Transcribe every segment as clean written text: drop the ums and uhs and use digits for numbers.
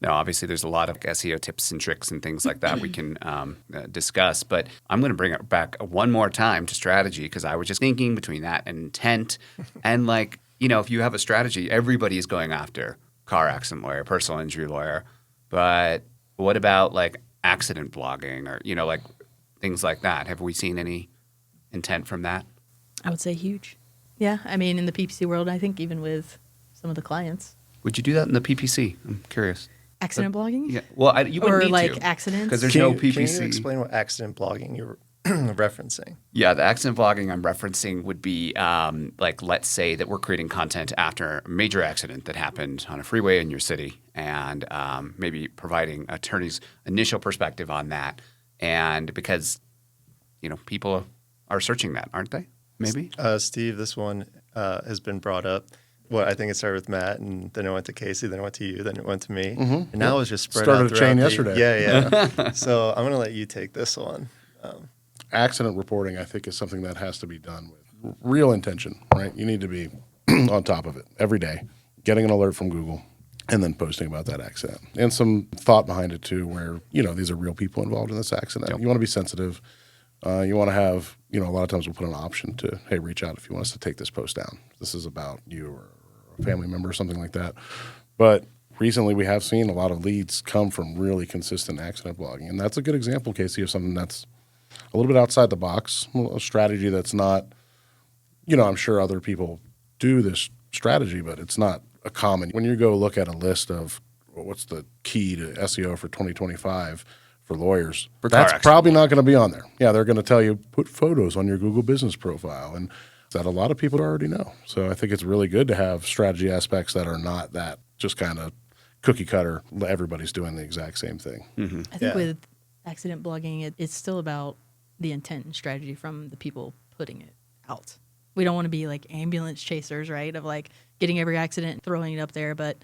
Now, obviously, there's a lot of SEO tips and tricks and things like that we can discuss, but I'm going to bring it back one more time to strategy because I was just thinking between that and intent. And like, if you have a strategy, everybody is going after car accident lawyer, personal injury lawyer. But what about like accident blogging or, like things like that? Have we seen any intent from that? I would say huge. Yeah. I mean, in the PPC world, I think even with some of the clients. Would you do that in the PPC? I'm curious. Accident blogging? Yeah. Well, you wouldn't or need like to. accidents? Because there's no PPC. Can you explain what accident blogging you're referencing? Yeah, the accident blogging I'm referencing would be like, let's say that we're creating content after a major accident that happened on a freeway in your city and maybe providing attorneys' initial perspective on that. And because, people are searching that, aren't they? Maybe? Steve, this one has been brought up. Well, I think it started with Matt, and then it went to Casey, then it went to you, then it went to me. Mm-hmm. And now it's just spread out. Started a chain yesterday. Yeah. So I'm going to let you take this one. Accident reporting, I think, is something that has to be done with real intention, right? You need to be on top of it every day, getting an alert from Google, and then posting about that accident. And some thought behind it, too, where, these are real people involved in this accident. Yep. You want to be sensitive. You want to have, a lot of times we'll put an option to, hey, reach out if you want us to take this post down. This is about you or a family member or something like that. But recently we have seen a lot of leads come from really consistent accident blogging. And that's a good example, Casey, of something that's a little bit outside the box, a strategy that's not, I'm sure other people do this strategy, but it's not a common. When you go look at a list of what's the key to SEO for 2025 for lawyers, that's probably not going to be on there. Yeah, they're going to tell you, put photos on your Google business profile. And that a lot of people already know. So I think it's really good to have strategy aspects that are not that just kind of cookie cutter. Everybody's doing the exact same thing. Mm-hmm. I think with accident blogging, it's still about the intent and strategy from the people putting it out. We don't want to be like ambulance chasers, right? Of like getting every accident and throwing it up there, but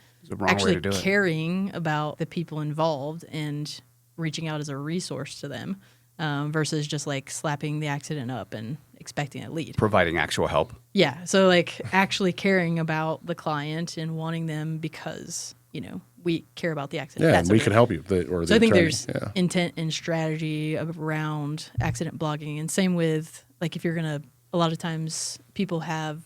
actually caring about the people involved and reaching out as a resource to them versus just like slapping the accident up and expecting a lead. Providing actual help. Yeah. So like actually caring about the client and wanting them because, we care about the accident. Yeah, and we can help you. So I think there's intent and strategy around accident blogging. And same with like if you're going to, a lot of times people have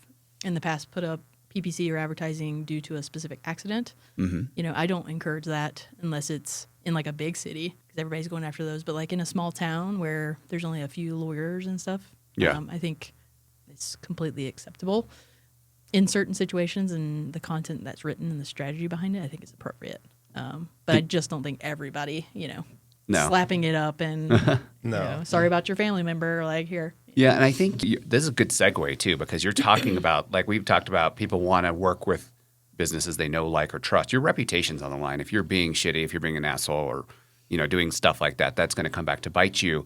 in the past put up PPC or advertising due to a specific accident. Mm-hmm. I don't encourage that unless it's in like a big city because everybody's going after those. But like in a small town where there's only a few lawyers and stuff, I think it's completely acceptable in certain situations, and the content that's written and the strategy behind it, I think is appropriate. But I just don't think everybody, slapping it up and sorry about your family member, like here. Yeah, and I think this is a good segue too because you're talking about, like we've talked about, people want to work with businesses they know, like, or trust. Your reputation's on the line. If you're being shitty, if you're being an asshole or, doing stuff like that, that's going to come back to bite you.